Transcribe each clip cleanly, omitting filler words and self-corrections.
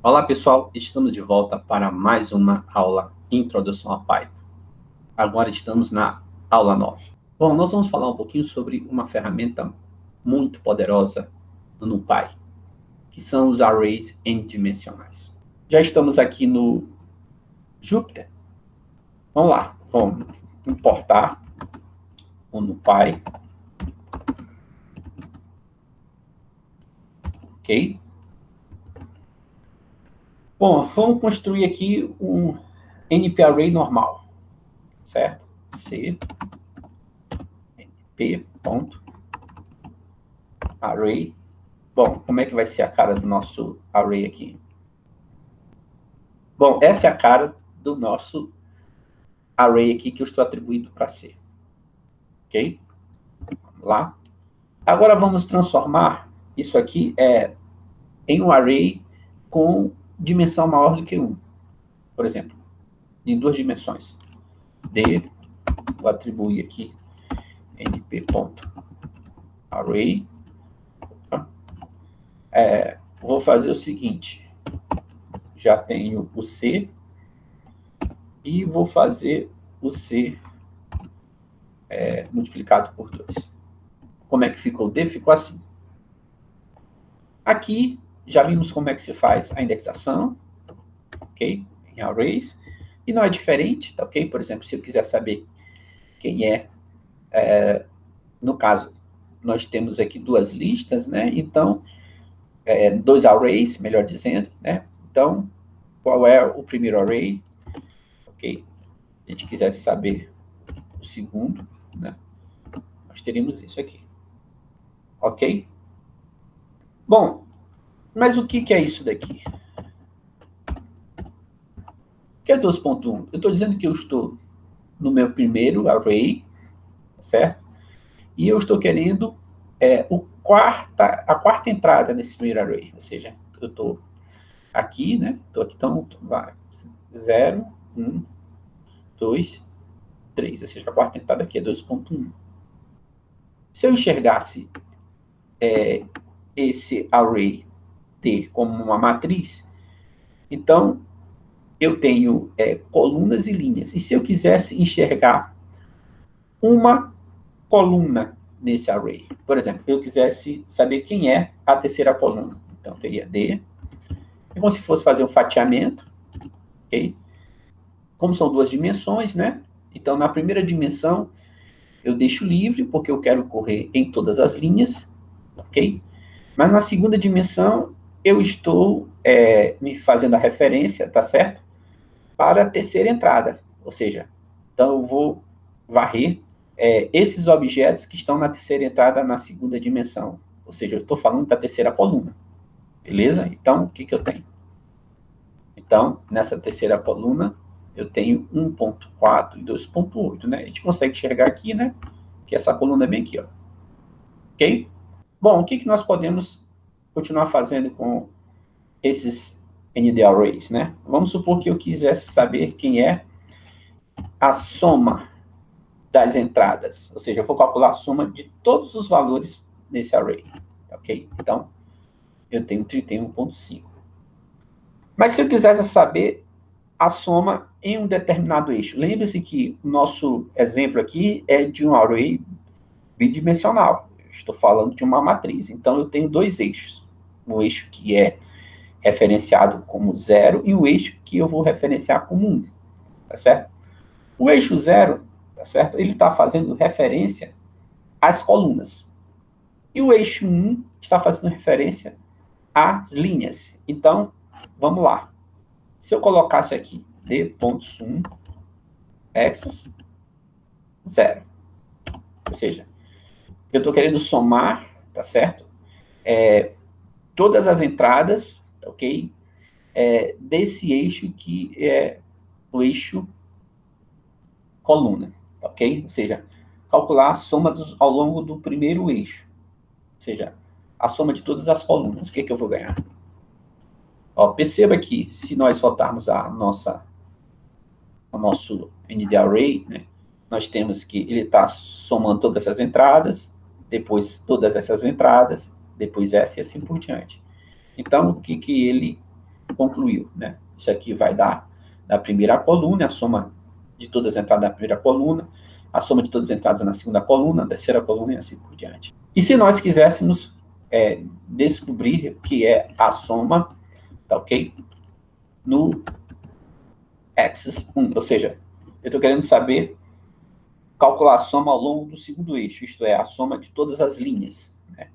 Olá pessoal, estamos de volta para mais uma aula Introdução a Python. Agora estamos na aula 9. Bom, nós vamos falar um pouquinho sobre uma ferramenta muito poderosa no NumPy, que são os arrays n-dimensionais. Já estamos aqui no Jupyter. Vamos lá, vamos importar o NumPy. Ok? Bom, vamos construir aqui um NP-array normal, certo? C np.array. Bom, como é que vai ser a cara do nosso array aqui? Bom, essa é a cara do nosso array aqui que eu estou atribuindo para C. Ok? Vamos lá. Agora vamos transformar isso aqui em um array com dimensão maior do que 1. Por exemplo, em 2 dimensões. Vou atribuir aqui np.array. Vou fazer o seguinte. Já tenho o C. E vou fazer o C multiplicado por 2. Como é que ficou o D? Ficou assim. Aqui, já vimos como é que se faz a indexação, ok? Em arrays. E não é diferente, tá ok? Por exemplo, se eu quiser saber quem no caso, nós temos aqui 2 listas, né? Então, 2 arrays, melhor dizendo, né? Então, qual é o primeiro array? Ok? Se a gente quisesse saber o segundo, né? Nós teríamos isso aqui. Ok? Bom, mas o que é isso daqui? O que é 2.1? Eu estou dizendo que eu estou no meu primeiro array, certo? E eu estou querendo a quarta entrada nesse primeiro array. Ou seja, eu estou aqui, né? Estou aqui, então, vai. 0, 1, 2, 3. Ou seja, a quarta entrada aqui é 2.1. Se eu enxergasse esse array T como uma matriz, então eu tenho colunas e linhas. E se eu quisesse enxergar uma coluna nesse array, por exemplo, eu quisesse saber quem é a terceira coluna, então teria D. É como se fosse fazer um fatiamento, ok? Como são 2 dimensões, né? Então, na primeira dimensão, eu deixo livre, porque eu quero correr em todas as linhas, ok? Mas na segunda dimensão, eu estou me fazendo a referência, tá certo? Para a terceira entrada, ou seja, então eu vou varrer esses objetos que estão na terceira entrada na segunda dimensão, ou seja, eu estou falando da terceira coluna, beleza? Então, o que eu tenho? Então, nessa terceira coluna, eu tenho 1.4 e 2.8, né? A gente consegue enxergar aqui, né? Que essa coluna é bem aqui, ó. Ok? Bom, o que nós podemos continuar fazendo com esses ND arrays, né? Vamos supor que eu quisesse saber quem é a soma das entradas, ou seja, eu vou calcular a soma de todos os valores nesse array, ok? Então, eu tenho 31.5. Mas se eu quisesse saber a soma em um determinado eixo, lembre-se que o nosso exemplo aqui é de um array bidimensional. Eu estou falando de uma matriz, então eu tenho 2 eixos. Um eixo que é referenciado como 0 e o eixo que eu vou referenciar como 1, tá certo? O eixo 0, tá certo? Ele está fazendo referência às colunas. E o eixo 1 está fazendo referência às linhas. Então, vamos lá. Se eu colocasse aqui d.sum axis 0, ou seja, eu estou querendo somar, tá certo? Todas as entradas, ok? Desse eixo que é o eixo coluna, ok? Ou seja, calcular a soma ao longo do primeiro eixo. Ou seja, a soma de todas as colunas. O que eu vou ganhar? Ó, perceba que se nós voltarmos ao nosso ND array, né, nós temos que ele está somando todas essas entradas, depois todas essas entradas, depois essa e assim por diante. Então, o que ele concluiu, né? Isso aqui vai dar na primeira coluna, a soma de todas as entradas da primeira coluna, a soma de todas as entradas na segunda coluna, na terceira coluna e assim por diante. E se nós quiséssemos descobrir o que é a soma, tá ok? No axis 1, ou seja, eu estou querendo saber calcular a soma ao longo do segundo eixo, isto é, a soma de todas as linhas, né?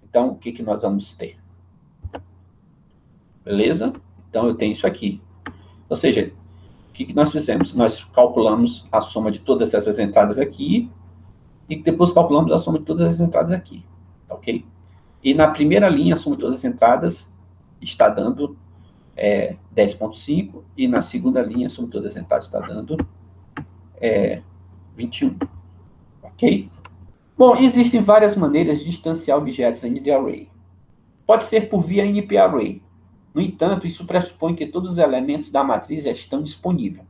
Então, o que nós vamos ter? Beleza? Então, eu tenho isso aqui. Ou seja, o que nós fizemos? Nós calculamos a soma de todas essas entradas aqui e depois calculamos a soma de todas as entradas aqui, ok? E na primeira linha, a soma de todas as entradas está dando 10,5 e na segunda linha, a soma de todas as entradas está dando 21, ok? Bom, existem várias maneiras de distanciar objetos em ND Array. Pode ser por via NP Array. No entanto, isso pressupõe que todos os elementos da matriz já estão disponíveis.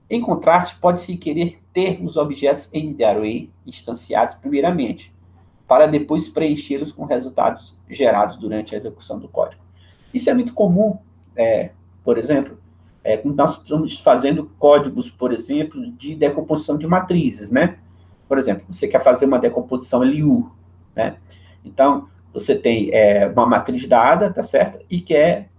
Em contraste, pode-se querer ter os objetos ND Array instanciados primeiramente, para depois preenchê-los com resultados gerados durante a execução do código. Isso é muito comum, por exemplo, quando nós estamos fazendo códigos, por exemplo, de decomposição de matrizes, né? Por exemplo, você quer fazer uma decomposição LU, né? Então, você tem uma matriz dada, tá certo? E quer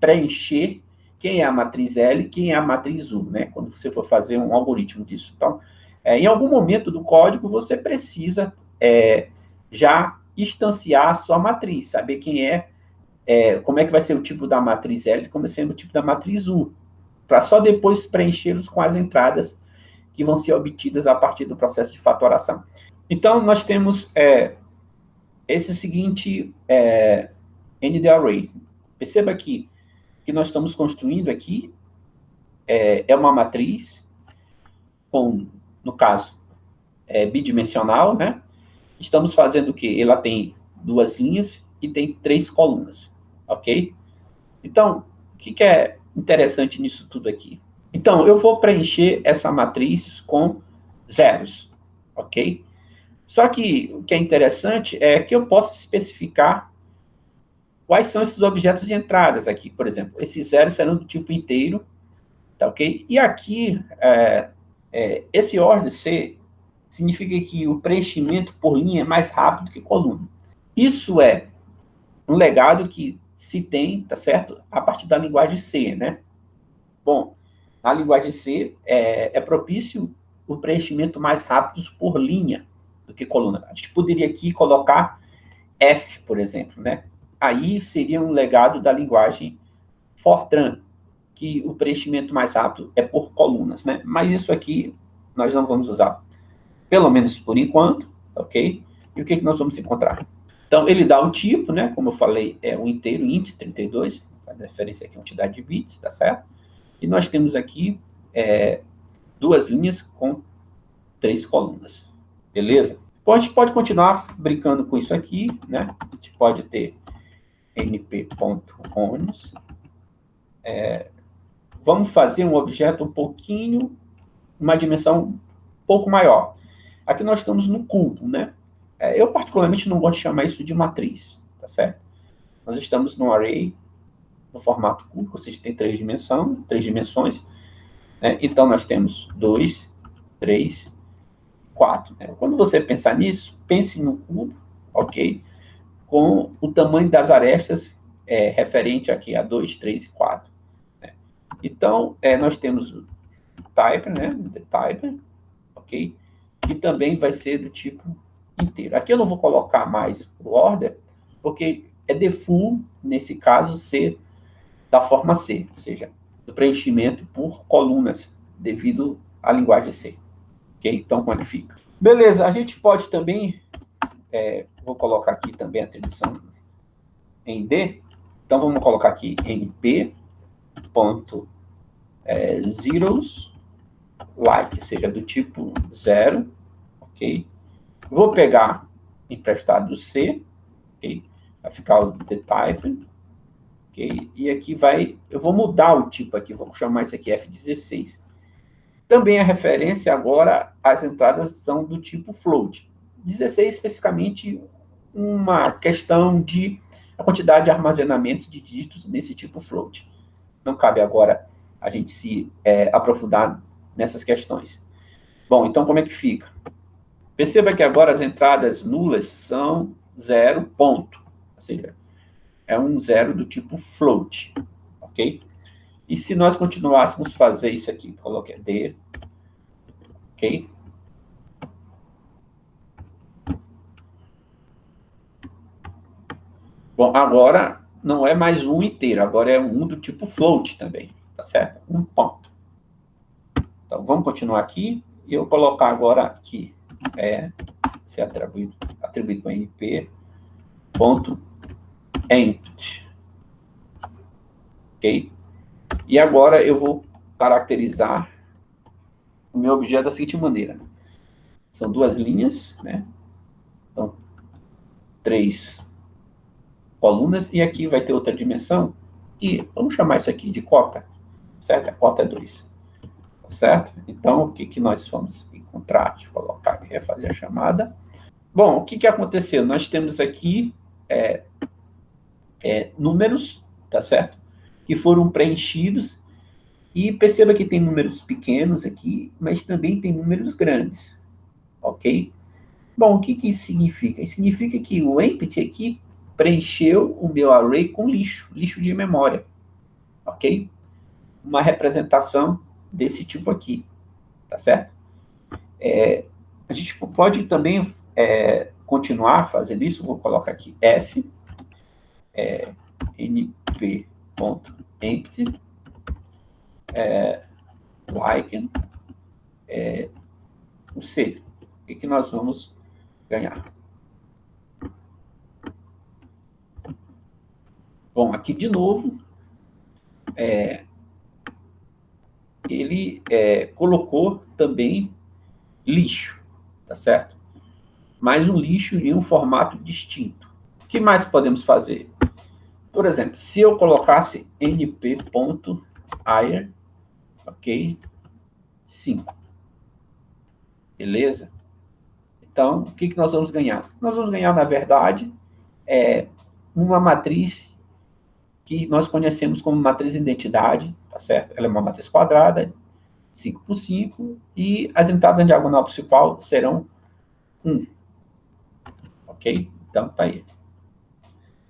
preencher quem é a matriz L e quem é a matriz U, né? Quando você for fazer um algoritmo disso. Então, em algum momento do código, você precisa já instanciar a sua matriz, saber quem como é que vai ser o tipo da matriz L e como vai ser o tipo da matriz U, para só depois preenchê-los com as entradas que vão ser obtidas a partir do processo de fatoração. Então, nós temos esse seguinte ND Array. Perceba aqui que nós estamos construindo aqui uma matriz com, no caso, bidimensional, né? Estamos fazendo o quê? Ela tem 2 linhas e tem 3 colunas, ok? Então, o que é interessante nisso tudo aqui? Então, eu vou preencher essa matriz com zeros, ok? Só que o que é interessante é que eu posso especificar quais são esses objetos de entradas aqui. Por exemplo, esses zeros serão do tipo inteiro, tá ok? E aqui, esse ordem C significa que o preenchimento por linha é mais rápido que coluna. Isso é um legado que se tem, tá certo? A partir da linguagem C, né? Bom, na linguagem C é propício o preenchimento mais rápido por linha do que coluna. A gente poderia aqui colocar F, por exemplo, né? Aí seria um legado da linguagem Fortran, que o preenchimento mais rápido é por colunas, né? Mas isso aqui nós não vamos usar, pelo menos por enquanto, ok? E o que nós vamos encontrar? Então, ele dá o tipo, né? Como eu falei, é um inteiro, int 32, faz referência aqui a quantidade de bits, tá certo? E nós temos aqui 2 linhas com 3 colunas, beleza? Bom, a gente pode continuar brincando com isso aqui, né? A gente pode ter np.ons. Vamos fazer um objeto um pouquinho, uma dimensão um pouco maior. Aqui nós estamos no cubo, né? Eu particularmente não gosto de chamar isso de matriz, tá certo? Nós estamos no array, no formato cúbico, ou seja, tem 3 dimensões, né? Então, nós temos 2, 3, 4. Né? Quando você pensar nisso, pense no cubo, ok? Com o tamanho das arestas referente aqui a 2, 3 e 4. Né? Então, nós temos o type, né? The type, ok? Que também vai ser do tipo inteiro. Aqui eu não vou colocar mais o order, porque é default, nesse caso, ser da forma C, ou seja, do preenchimento por colunas, devido à linguagem C. Ok? Então, como é que fica? Beleza, a gente pode também, vou colocar aqui também a atribuição em D, então vamos colocar aqui np.zeros like, seja do tipo 0, ok? Vou pegar emprestado do C, ok? Vai ficar o the type, ok? E aqui eu vou mudar o tipo aqui, vou chamar isso aqui F16. Também a referência agora, as entradas são do tipo float. 16 especificamente uma questão de a quantidade de armazenamento de dígitos nesse tipo float. Não cabe agora a gente se aprofundar nessas questões. Bom, então como é que fica? Perceba que agora as entradas nulas são 0 ponto, ou seja, é um zero do tipo float, ok? E se nós continuássemos a fazer isso aqui, coloque D, ok? Bom, agora não é mais um inteiro, agora é um do tipo float também, tá certo? Um ponto. Então, vamos continuar aqui, e eu colocar agora aqui, ser atribuído com np, ponto, empty, ok? E agora eu vou caracterizar o meu objeto da seguinte maneira. São duas linhas, né? Então, 3 colunas, e aqui vai ter outra dimensão, e vamos chamar isso aqui de cota, certo? A cota é 2, certo? Então, o que nós vamos encontrar? Deixa eu colocar aqui, refazer a chamada. Bom, o que aconteceu? Nós temos aqui números, tá certo? Que foram preenchidos, e perceba que tem números pequenos aqui, mas também tem números grandes, ok? Bom, o que isso significa? Isso significa que o empty aqui preencheu o meu array com lixo de memória, ok? Uma representação desse tipo aqui, tá certo? A gente pode também continuar fazendo isso, vou colocar aqui f, np.empty, like, o C. O que nós vamos ganhar? Bom, aqui de novo, ele colocou também lixo, tá certo? Mas um lixo em um formato distinto. O que mais podemos fazer? Por exemplo, se eu colocasse np.air, ok, 5. Beleza? Então, o que nós vamos ganhar? Nós vamos ganhar, na verdade, uma matriz que nós conhecemos como matriz de identidade, tá certo? Ela é uma matriz quadrada, 5 por 5, e as entradas em diagonal principal serão 1. Ok? Então, tá aí.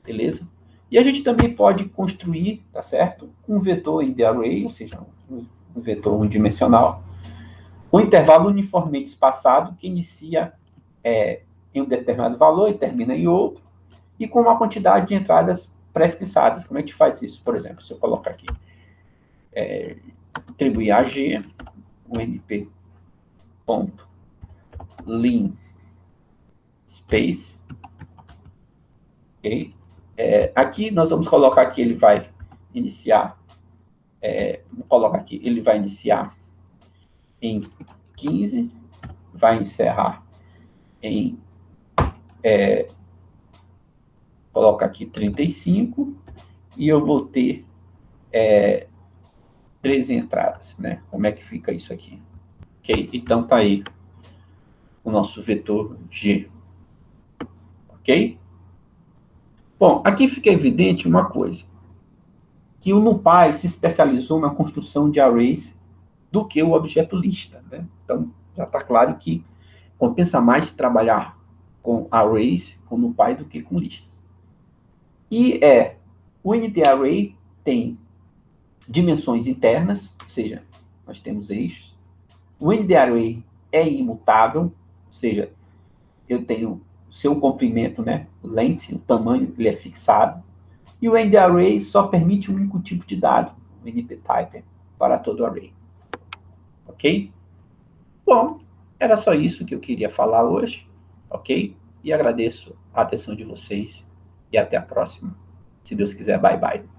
Beleza? E a gente também pode construir, tá certo? Um vetor in the array, ou seja, um vetor unidimensional, um intervalo uniformemente espaçado que inicia em um determinado valor e termina em outro, e com uma quantidade de entradas prefixadas. Como é que faz isso? Por exemplo, se eu colocar aqui, atribuir a G, o np.lim space, ok? Aqui nós vamos colocar que ele vai iniciar, vou colocar aqui, ele vai iniciar em 15, vai encerrar em, coloca aqui 35, e eu vou ter 13 entradas, né? Como é que fica isso aqui? Ok? Então tá aí o nosso vetor G. Ok? Bom, aqui fica evidente uma coisa, que o NumPy se especializou na construção de arrays do que o objeto lista, né? Então, já está claro que compensa mais trabalhar com arrays, com NumPy, do que com listas. E o NT-array tem dimensões internas, ou seja, nós temos eixos. O ND-array é imutável, ou seja, eu tenho seu comprimento, né, o length, o tamanho, ele é fixado. E o ND-array só permite um único tipo de dado, o NP-type, para todo o array. Ok? Bom, era só isso que eu queria falar hoje, ok? E agradeço a atenção de vocês e até a próxima. Se Deus quiser, bye bye.